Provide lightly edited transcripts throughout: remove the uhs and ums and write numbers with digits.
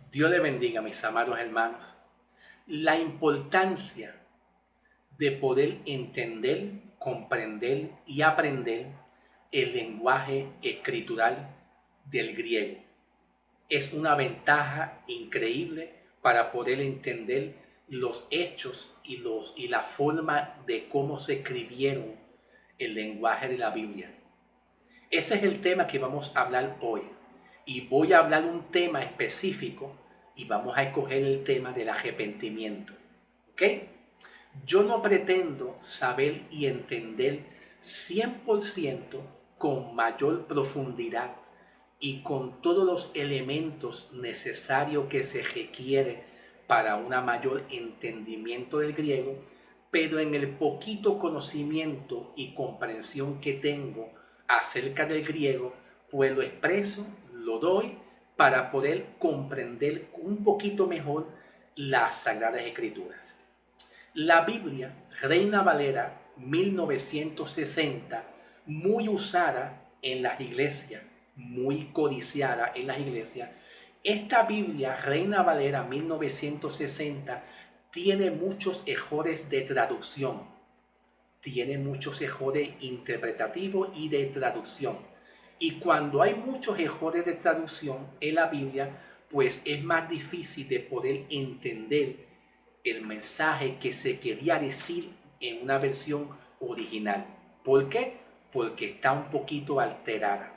Dios le bendiga, mis amados hermanos. La importancia de poder entender, comprender y aprender el lenguaje escritural del griego es una ventaja increíble para poder entender los hechos y la forma de cómo se escribieron el lenguaje de la Biblia. Ese es el tema que vamos a hablar hoy. Y voy a hablar un tema específico y vamos a escoger el tema del arrepentimiento. ¿Ok? Yo no pretendo saber y entender 100% con mayor profundidad y con todos los elementos necesarios que se requiere para un mayor entendimiento del griego, pero en el poquito conocimiento y comprensión que tengo acerca del griego, pues lo expreso, lo doy para poder comprender un poquito mejor las Sagradas Escrituras. La Biblia, Reina Valera 1960, muy usada en las iglesias, muy codiciada en las iglesias. Esta Biblia, Reina Valera 1960, tiene muchos errores de traducción, tiene muchos errores interpretativos y de traducción. Y cuando hay muchos errores de traducción en la Biblia, pues es más difícil de poder entender el mensaje que se quería decir en una versión original. ¿Por qué? Porque está un poquito alterada.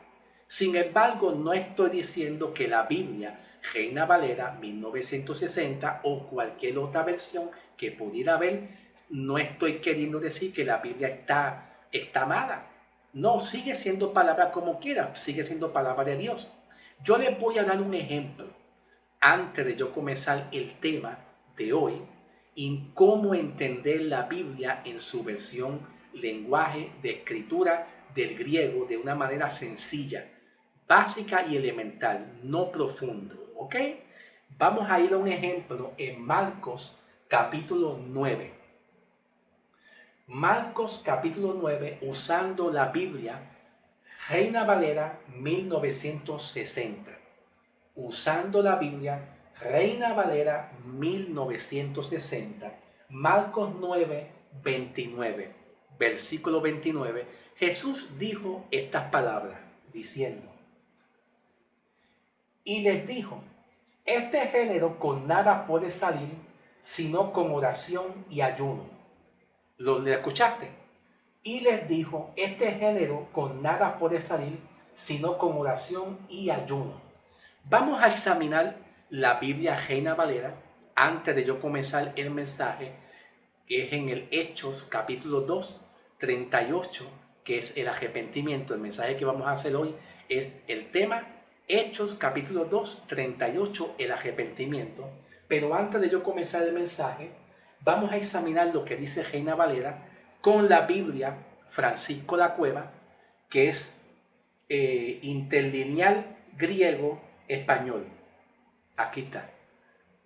Sin embargo, no estoy diciendo que la Biblia, Reina Valera 1960 o cualquier otra versión que pudiera haber, no estoy queriendo decir que la Biblia está mala. No, sigue siendo palabra como quiera, sigue siendo palabra de Dios. Yo les voy a dar un ejemplo antes de yo comenzar el tema de hoy en cómo entender la Biblia en su versión lenguaje de escritura del griego de una manera sencilla, básica y elemental, no profundo. ¿Ok? Vamos a ir a un ejemplo en Marcos capítulo 9. Marcos capítulo 9, usando la Biblia Reina Valera 1960. Usando la Biblia Reina Valera 1960. Marcos 9, 29. Versículo 29. Jesús dijo estas palabras, diciendo: y les dijo, este género con nada puede salir, sino con oración y ayuno. ¿Lo escuchaste? Y les dijo, este género con nada puede salir, sino con oración y ayuno. Vamos a examinar la Biblia Reina Valera antes de yo comenzar el mensaje, que es en el Hechos capítulo 2, 38, que es el arrepentimiento. El mensaje que vamos a hacer hoy es el tema Hechos capítulo 2, 38, el arrepentimiento. Pero antes de yo comenzar el mensaje, vamos a examinar lo que dice Reina Valera con la Biblia Francisco La Cueva, que es interlineal griego español. Aquí está.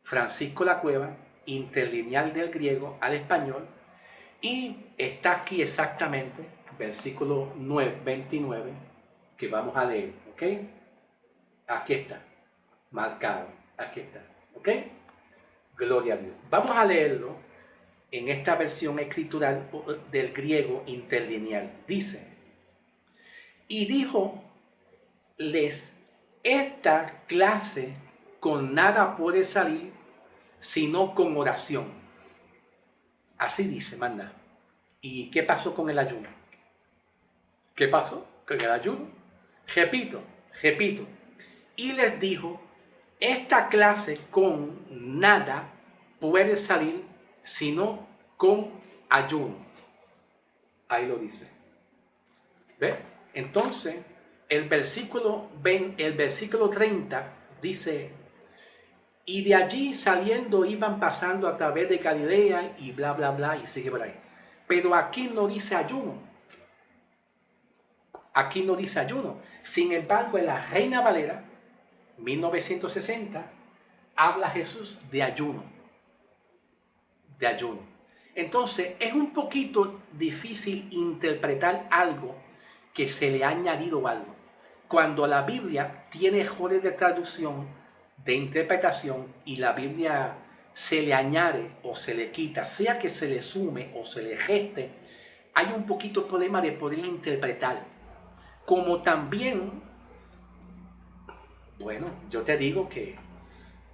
Francisco La Cueva, interlineal del griego al español. Y está aquí exactamente, versículo 9, 29, que vamos a leer. ¿Ok? Aquí está. Marcado. Aquí está. ¿Ok? Gloria a Dios. Vamos a leerlo en esta versión escritural del griego interlineal. Dice: y dijo les, esta clase con nada puede salir sino con oración. Así dice, manda. ¿Y qué pasó con el ayuno? ¿Qué pasó con el ayuno? Repito. Y les dijo, esta clase con nada puede salir sino con ayuno. Ahí lo dice. ¿Ve? Entonces, el versículo 30 dice: y de allí saliendo iban pasando a través de Galilea y bla, bla, bla, y sigue por ahí. Pero aquí no dice ayuno. Aquí no dice ayuno. Sin embargo, en la Reina Valera 1960 habla Jesús de ayuno. De ayuno. Entonces, es un poquito difícil interpretar algo que se le ha añadido algo. Cuando la Biblia tiene errores de traducción, de interpretación y la Biblia se le añade o se le quita, sea que se le sume o se le geste, hay un poquito de problema de poder interpretar. Como también, bueno, yo te digo que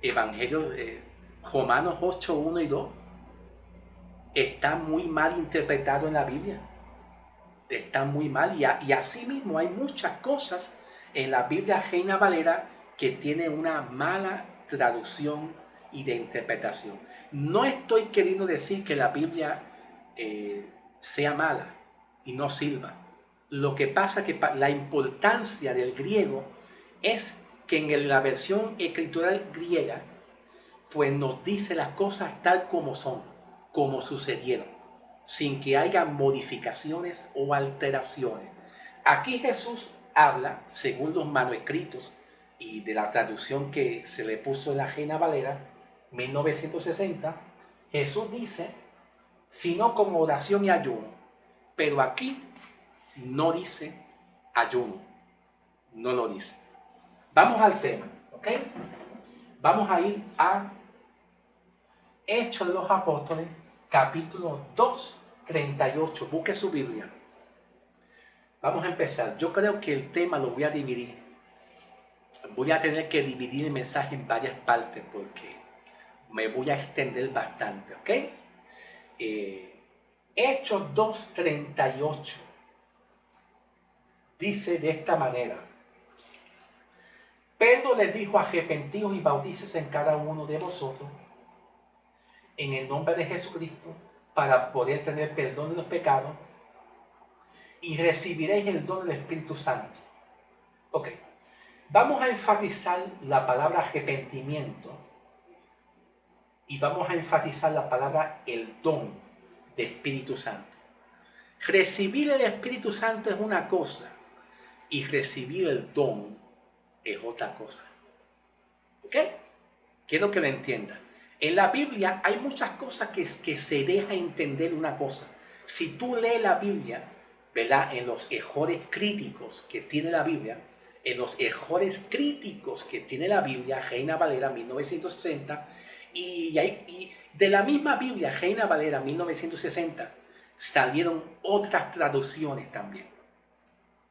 Evangelio, Romanos 8, 1 y 2, está muy mal interpretado en la Biblia. Está muy mal y así mismo hay muchas cosas en la Biblia Reina Valera que tiene una mala traducción y de interpretación. No estoy queriendo decir que la Biblia sea mala y no sirva. Lo que pasa es que la importancia del griego es que en la versión escritural griega pues nos dice las cosas tal como son, como sucedieron, sin que haya modificaciones o alteraciones. Aquí Jesús habla, según los manuscritos y de la traducción que se le puso en la Reina Valera, 1960, Jesús dice, sino con oración y ayuno, pero aquí no dice ayuno, no lo dice. Vamos al tema, ¿ok? Vamos a ir a Hechos de los Apóstoles, capítulo 2, 38. Busque su Biblia. Vamos a empezar. Yo creo que el tema lo voy a dividir. Voy a tener que dividir el mensaje en varias partes porque me voy a extender bastante, ¿ok? Hechos 2, 38. Dice de esta manera. Pedro les dijo, arrepentíos y bautícese en cada uno de vosotros en el nombre de Jesucristo para poder tener perdón de los pecados y recibiréis el don del Espíritu Santo. Ok, vamos a enfatizar la palabra arrepentimiento y vamos a enfatizar la palabra el don de Espíritu Santo. Recibir el Espíritu Santo es una cosa y recibir el don es otra cosa. ¿Ok? Quiero que lo entiendan. En la Biblia hay muchas cosas que se deja entender una cosa. Si tú lees la Biblia, ¿verdad? En los errores críticos que tiene la Biblia, Reina Valera 1960, y de la misma Biblia, Reina Valera 1960, salieron otras traducciones también.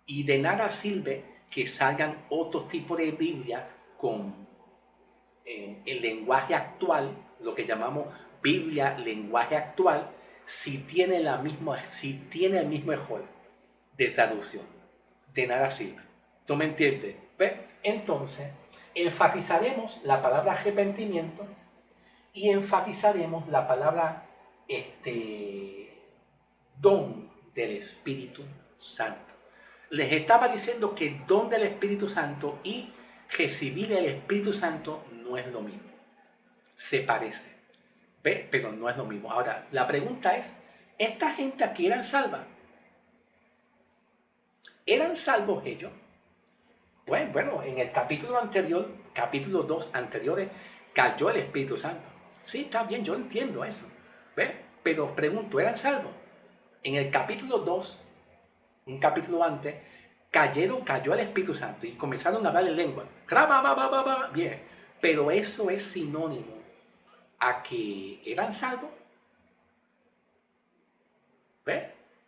Y de nada sirve que salgan otro tipo de Biblia con el lenguaje actual, lo que llamamos Biblia lenguaje actual, si tiene el mismo error de traducción. De nada sirve. ¿Tú me entiendes? ¿Ves? Entonces, enfatizaremos la palabra arrepentimiento y enfatizaremos la palabra don del Espíritu Santo. Les estaba diciendo que don del Espíritu Santo y recibir el Espíritu Santo no es lo mismo. Se parece, ¿ve? Pero no es lo mismo. Ahora, la pregunta es, ¿esta gente aquí eran salvas? ¿Eran salvos ellos? Bueno, en el capítulo anterior, capítulo 2 anteriores, cayó el Espíritu Santo. Sí, está bien, yo entiendo eso. ¿Ve? Pero pregunto, ¿eran salvos? En el capítulo 2, un capítulo antes, cayó el Espíritu Santo y comenzaron a hablar en lengua. Bien, pero eso es sinónimo a que eran salvos. ¿Ves?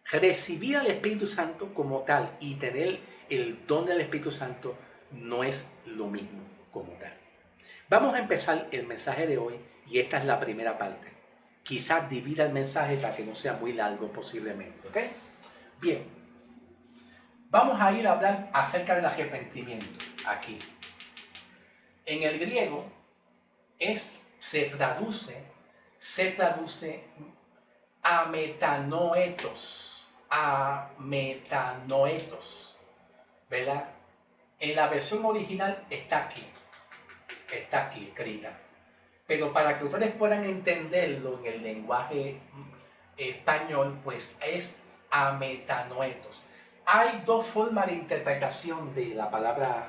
Recibir al Espíritu Santo como tal y tener el don del Espíritu Santo no es lo mismo como tal. Vamos a empezar el mensaje de hoy y esta es la primera parte. Quizás divida el mensaje para que no sea muy largo posiblemente. ¿Ok? Bien. Vamos a ir a hablar acerca del arrepentimiento aquí. En el griego se traduce a metanoetos, ¿verdad? En la versión original está aquí escrita. Pero para que ustedes puedan entenderlo en el lenguaje español, pues es a metanoetos. Hay dos formas de interpretación de la palabra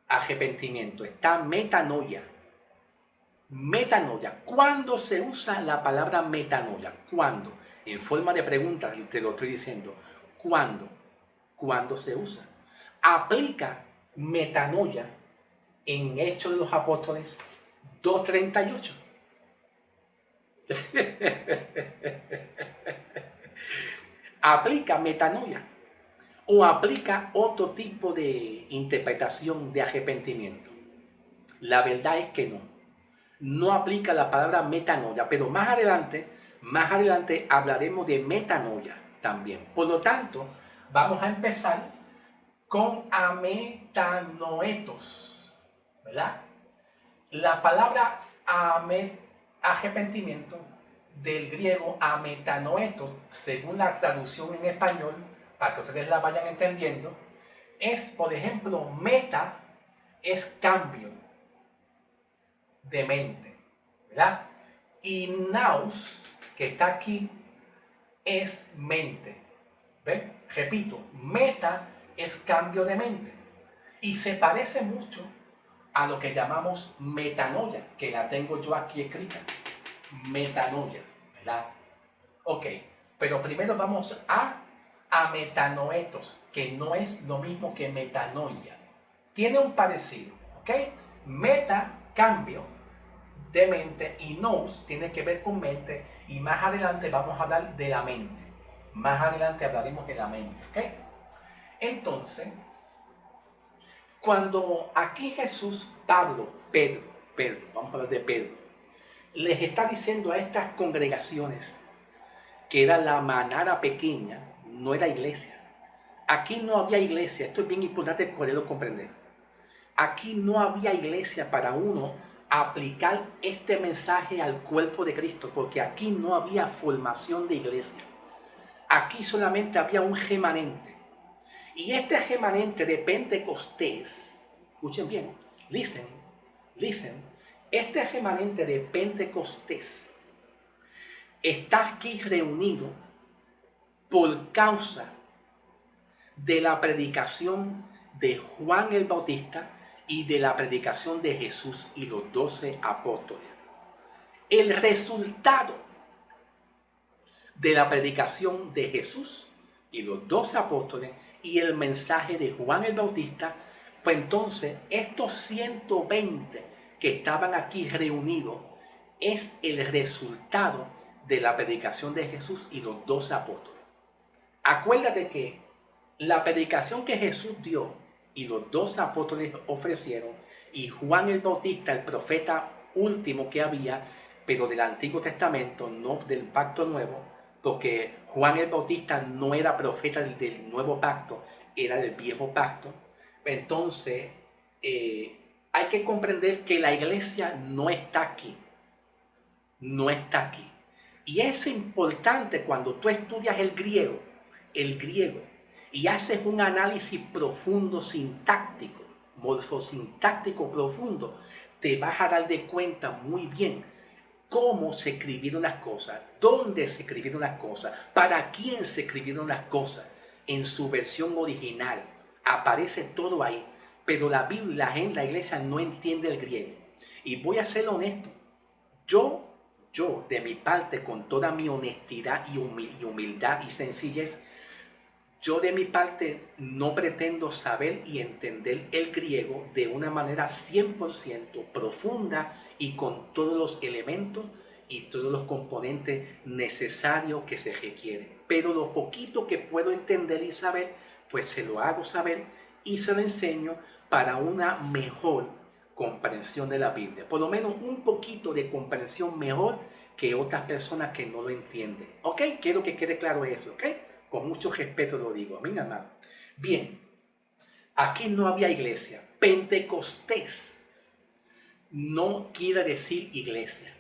arrepentimiento. Está metanoia. Metanoia. ¿Cuándo se usa la palabra metanoia? ¿Cuándo? En forma de pregunta te lo estoy diciendo. ¿Cuándo? ¿Cuándo se usa? Aplica metanoia en Hechos de los Apóstoles 2:38. Aplica metanoia o aplica otro tipo de interpretación de arrepentimiento. La verdad es que no aplica la palabra metanoia, pero más adelante hablaremos de metanoia también. Por lo tanto, vamos a empezar con ametanoetos, ¿verdad? La palabra arrepentimiento del griego ametanoetos, según la traducción en español, para que ustedes la vayan entendiendo, es, por ejemplo, meta es cambio de mente, ¿verdad? Y naus, que está aquí, es mente. ¿Ven? Repito, meta es cambio de mente. Y se parece mucho a lo que llamamos metanoia, que la tengo yo aquí escrita. Metanoia, ¿verdad? Ok, pero primero vamos a metanoetos, que no es lo mismo que metanoia. Tiene un parecido, ¿ok? Meta, cambio de mente, y nous tiene que ver con mente, y más adelante vamos a hablar de la mente. Más adelante hablaremos de la mente, ¿ok? Entonces, cuando aquí Jesús, Pedro, vamos a hablar de Pedro, les está diciendo a estas congregaciones que era la manada pequeña, no era iglesia. Aquí no había iglesia, esto es bien importante poderlo comprender. Aquí no había iglesia para uno aplicar este mensaje al cuerpo de Cristo, porque aquí no había formación de iglesia. Aquí solamente había un remanente. Y este remanente de Pentecostés, escuchen bien, listen, este remanente de Pentecostés está aquí reunido por causa de la predicación de Juan el Bautista y de la predicación de Jesús y los 12 apóstoles. El resultado de la predicación de Jesús y los 12 apóstoles y el mensaje de Juan el Bautista, pues entonces estos 120 que estaban aquí reunidos es el resultado de la predicación de Jesús y los 12 apóstoles. Acuérdate que la predicación que Jesús dio y los 12 apóstoles ofrecieron, y Juan el Bautista, el profeta último que había, pero del Antiguo Testamento, no del Pacto Nuevo, porque Juan el Bautista no era profeta del Nuevo Pacto, era del Viejo Pacto. Entonces, hay que comprender que la iglesia no está aquí. No está aquí. Y es importante cuando tú estudias el griego, y haces un análisis profundo sintáctico, morfosintáctico profundo, te vas a dar de cuenta muy bien cómo se escribieron las cosas, dónde se escribieron las cosas, para quién se escribieron las cosas en su versión original. Aparece todo ahí, pero la Biblia, la iglesia no entiende el griego. Y voy a ser honesto, yo de mi parte, con toda mi honestidad y humildad y sencillez, yo de mi parte no pretendo saber y entender el griego de una manera 100% profunda y con todos los elementos y todos los componentes necesarios que se requieren. Pero lo poquito que puedo entender y saber, pues se lo hago saber y se lo enseño para una mejor comprensión de la Biblia. Por lo menos un poquito de comprensión mejor que otras personas que no lo entienden. ¿Ok? Quiero que quede claro eso, ¿ok? Con mucho respeto lo digo, amén, amado. Bien, aquí no había iglesia. Pentecostés no quiere decir iglesia.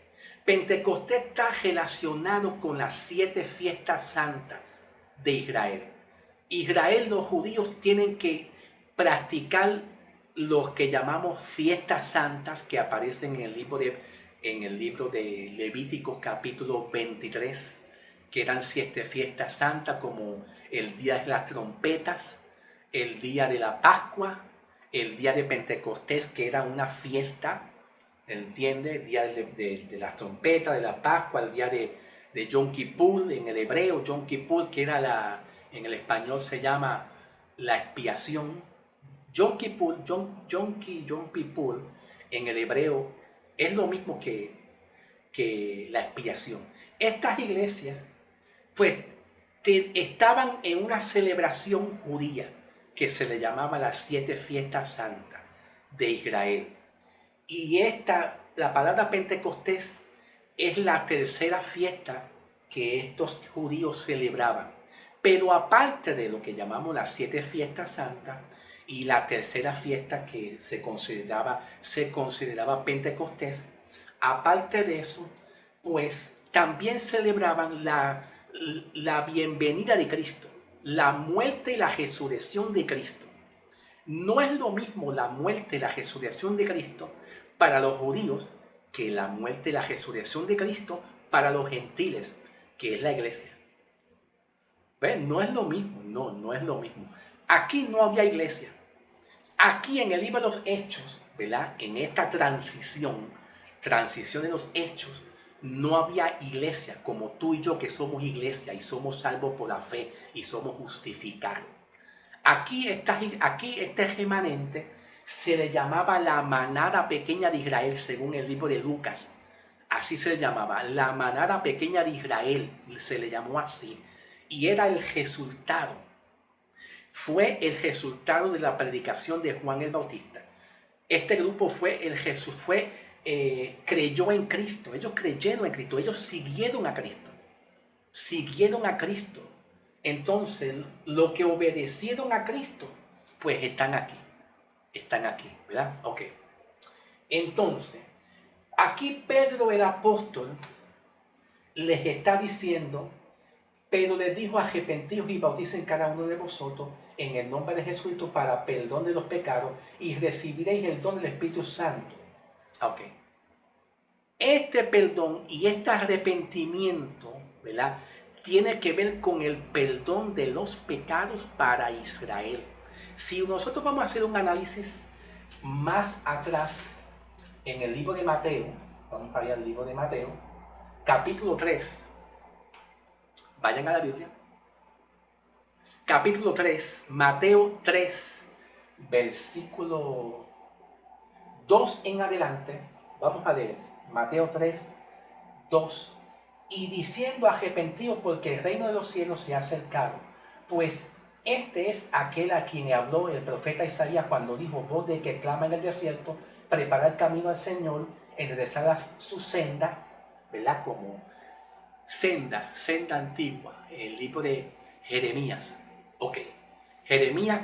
Pentecostés está relacionado con las 7 fiestas santas de Israel. Israel, los judíos tienen que practicar los que llamamos fiestas santas que aparecen en el libro de Levíticos capítulo 23, que eran 7 fiestas santas, como el día de las trompetas, el día de la Pascua, el día de Pentecostés, que era una fiesta, ¿entiende? El día de las trompetas, de la Pascua, el día de Yom Kippur, en el hebreo, Yom Kippur, que era en el español se llama la expiación, Yom Kippur en el hebreo es lo mismo que la expiación. Estas iglesias pues estaban en una celebración judía que se le llamaba las 7 fiestas santas de Israel. Y la palabra Pentecostés es la tercera fiesta que estos judíos celebraban. Pero aparte de lo que llamamos las 7 fiestas santas y la tercera fiesta que se consideraba Pentecostés, aparte de eso, pues también celebraban la bienvenida de Cristo, la muerte y la resurrección de Cristo. No es lo mismo la muerte y la resurrección de Cristo para los judíos que la muerte y la resurrección de Cristo para los gentiles, que es la iglesia. ¿Ven? No es lo mismo, no es lo mismo. Aquí no había iglesia. Aquí en el libro de los Hechos, ¿verdad? En esta transición de los Hechos, no había iglesia como tú y yo que somos iglesia y somos salvos por la fe y somos justificados. Aquí este remanente se le llamaba la manada pequeña de Israel según el libro de Lucas. Así se le llamaba, la manada pequeña de Israel, se le llamó así. Y era fue el resultado de la predicación de Juan el Bautista. Este grupo creyó en Cristo, ellos creyeron en Cristo, ellos siguieron a Cristo. Entonces, lo que obedecieron a Cristo, pues están aquí, ¿verdad? Ok. Entonces, aquí Pedro el apóstol les está diciendo, pero les dijo: arrepentíos y bauticen cada uno de vosotros en el nombre de Jesucristo para perdón de los pecados y recibiréis el don del Espíritu Santo. Ok. Este perdón y este arrepentimiento, ¿verdad?, tiene que ver con el perdón de los pecados para Israel. Si nosotros vamos a hacer un análisis más atrás en el libro de Mateo, vamos para allá al libro de Mateo, capítulo 3, vayan a la Biblia, capítulo 3, Mateo 3, versículo 2 en adelante, vamos a leer Mateo 3, 2. Y diciendo: arrepentidos, porque el reino de los cielos se ha acercado. Pues este es aquel a quien habló el profeta Isaías cuando dijo: voz de que clama en el desierto, preparar camino al Señor, enderezar su senda, ¿verdad? Como senda antigua, el libro de Jeremías. Ok, Jeremías,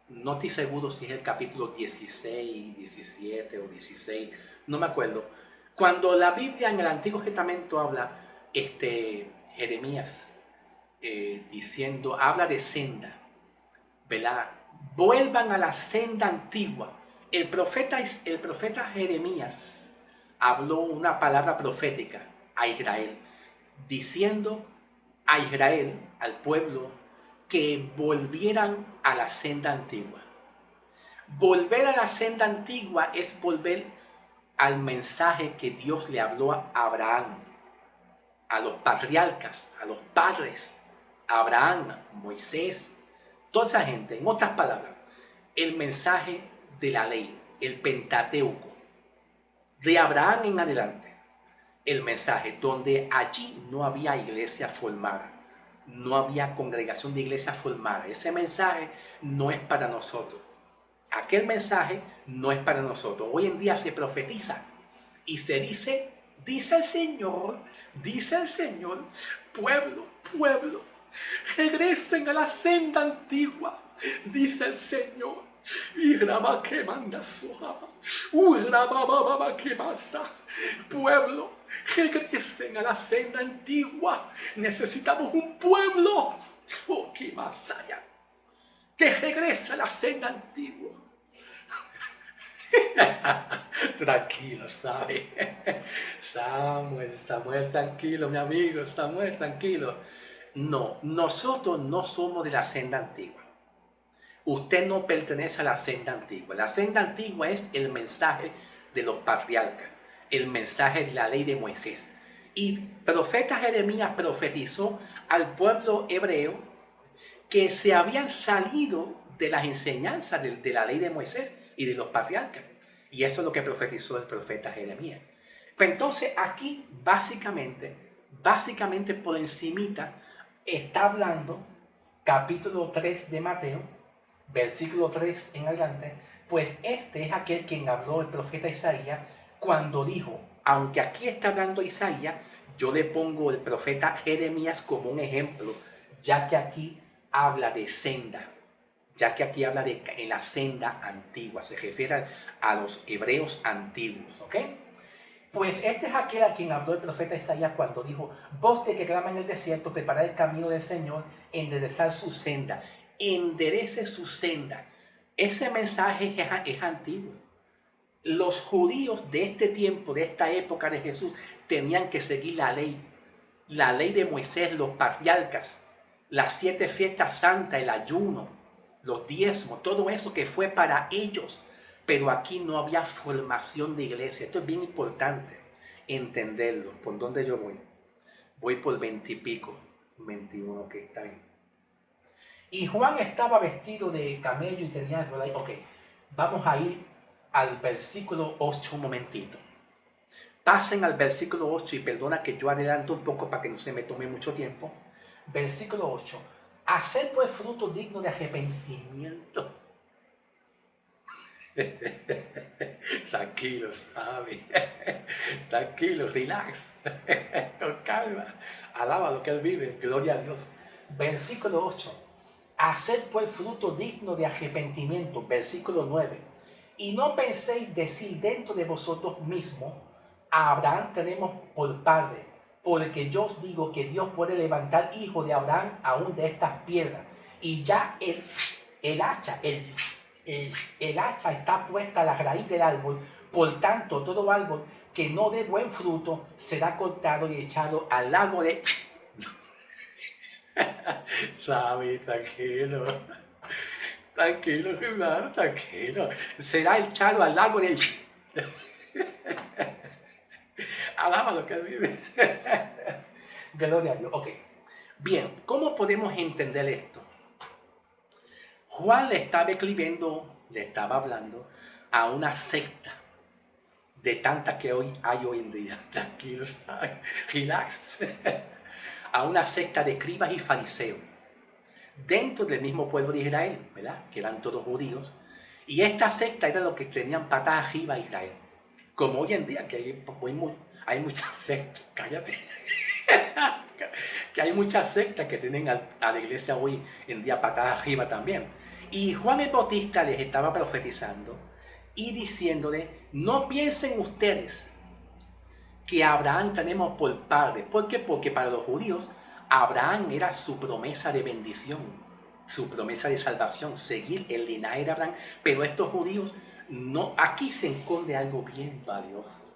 no estoy seguro si es el capítulo 16, 17 o 16, no me acuerdo. Cuando la Biblia en el Antiguo Testamento habla, Jeremías habla de senda, ¿verdad? Vuelvan a la senda antigua. El profeta Jeremías habló una palabra profética a Israel, diciendo a Israel, al pueblo, que volvieran a la senda antigua. Volver a la senda antigua es volver al mensaje que Dios le habló a Abraham, a los patriarcas, a los padres, a Abraham, Moisés, toda esa gente. En otras palabras, el mensaje de la ley, el Pentateuco, de Abraham en adelante, el mensaje donde allí no había iglesia formada, no había congregación de iglesia formada. Ese mensaje no es para nosotros. Aquel mensaje no es para nosotros. Hoy en día se profetiza y se dice el Señor, pueblo, regresen a la senda antigua, dice el Señor. Y Rama que manda soja, que masa, pueblo, regresen a la senda antigua. Necesitamos un pueblo, que más allá, que regrese a la senda antigua. Tranquilo, Samuel, tranquilo, mi amigo, Samuel, tranquilo. No, nosotros no somos de la senda antigua. Usted no pertenece a la senda antigua. La senda antigua es el mensaje de los patriarcas, el mensaje de la ley de Moisés. Y profeta Jeremías profetizó al pueblo hebreo que se habían salido de las enseñanzas de la ley de Moisés y de los patriarcas. Y eso es lo que profetizó el profeta Jeremías. Pero entonces aquí básicamente por encimita está hablando capítulo 3 de Mateo, versículo 3 en adelante, pues este es aquel quien habló el profeta Isaías cuando dijo, aunque aquí está hablando Isaías, yo le pongo el profeta Jeremías como un ejemplo, ya que aquí habla de senda, ya que aquí habla de en la senda antigua, se refiere a los hebreos antiguos, ¿ok? Pues este es aquel a quien habló el profeta Isaías cuando dijo, voz de que clama en el desierto, preparad el camino del Señor, enderezar su senda, enderece su senda. Ese mensaje es antiguo. Los judíos de este tiempo, de esta época de Jesús, tenían que seguir la ley de Moisés, los patriarcas, las 7 fiestas santas, el ayuno, los diezmos, todo eso que fue para ellos. Pero aquí no había formación de iglesia. Esto es bien importante entenderlo. ¿Por dónde yo voy? Voy por 20 y pico, 21, que está bien. Y Juan estaba vestido de camello y tenía algo ahí. Ok, vamos a ir al versículo 8 un momentito. Pasen al versículo 8 y perdona que yo adelanto un poco para que no se me tome mucho tiempo. Versículo 8. Hacer pues fruto digno de arrepentimiento. Tranquilo, Sammy. Tranquilo, relax. Con calma. Alaba lo que Él vive. Gloria a Dios. Versículo 8. Hacer pues fruto digno de arrepentimiento. Versículo 9. Y no penséis decir dentro de vosotros mismos, a Abraham tenemos por padre, porque yo os digo que Dios puede levantar hijo de Abraham aún de estas piedras. Y ya el hacha está puesta a la raíz del árbol, por tanto todo árbol que no dé buen fruto será cortado y echado al lago de... Sabe, tranquilo, tranquilo, hermano, tranquilo. Será echado al lago de... Alaba lo que vive. Gloria a Dios. Ok. Bien, ¿cómo podemos entender esto? Juan le estaba escribiendo, le estaba hablando a una secta de tantas que hay hoy en día. Tranquilo, relax. A una secta de escribas y fariseos dentro del mismo pueblo de Israel, ¿verdad? Que eran todos judíos. Y esta secta era lo que tenían patas arriba a Israel. Como hoy en día, que hay muchas sectas, cállate. Que hay muchas sectas que tienen a la iglesia hoy en día patas arriba también. Y Juan el Bautista les estaba profetizando y diciéndole, no piensen ustedes que Abraham tenemos por padre. ¿Por qué? Porque para los judíos Abraham era su promesa de bendición, su promesa de salvación, seguir el linaje de Abraham. Pero estos judíos, no, aquí se esconde algo bien valioso.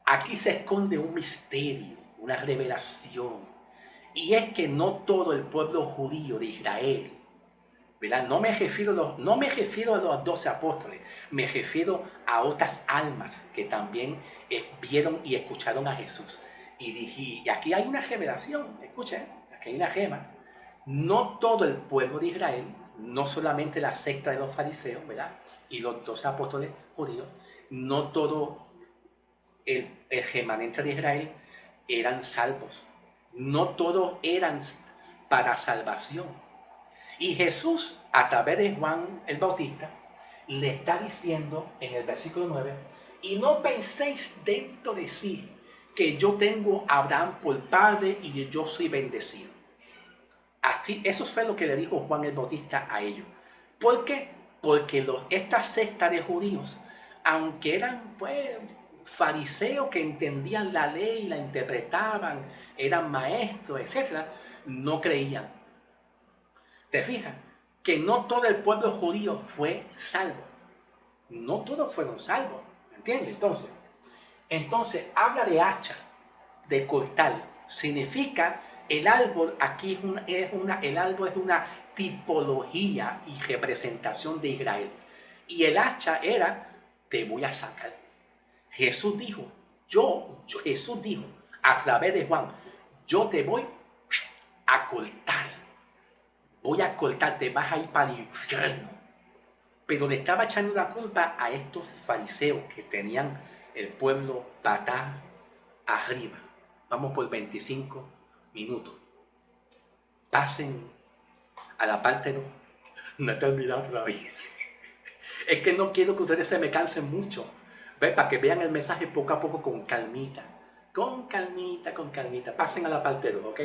Aquí se esconde un misterio, una revelación. Y es que no todo el pueblo judío de Israel, ¿verdad? No me refiero a los 12 apóstoles, me refiero a otras almas que también vieron y escucharon a Jesús. Y aquí hay una revelación, escuchen, aquí hay una gema. No todo el pueblo de Israel, no solamente la secta de los fariseos, ¿verdad? Y los 12 apóstoles judíos, no todo el remanente de Israel eran salvos. No todos eran para salvación. Y Jesús, a través de Juan el Bautista, le está diciendo en el versículo 9, y no penséis dentro de sí que yo tengo a Abraham por padre y yo soy bendecido. Así, eso fue lo que le dijo Juan el Bautista a ellos. ¿Por qué? Porque esta secta de judíos, aunque eran pues fariseos que entendían la ley, la interpretaban, eran maestros, etc., no creían. ¿Te fijas? Que no todo el pueblo judío fue salvo. No todos fueron salvos. ¿Entiendes? Entonces habla de hacha, de cortar. Significa el árbol aquí el árbol es una tipología y representación de Israel. Y el hacha era, te voy a sacar. Jesús dijo, Jesús dijo a través de Juan, yo te voy a cortar. voy a cortarte, vas a ir para el infierno. Pero le estaba echando la culpa a estos fariseos que tenían el pueblo patas arriba. Vamos por 25 minutos. Pasen a la parte 2. No he terminado todavía. Es que no quiero que ustedes se me cansen mucho. ¿Ves? Para que vean el mensaje poco a poco con calmita. Con calmita, con calmita. Pasen a la parte 2, ¿ok?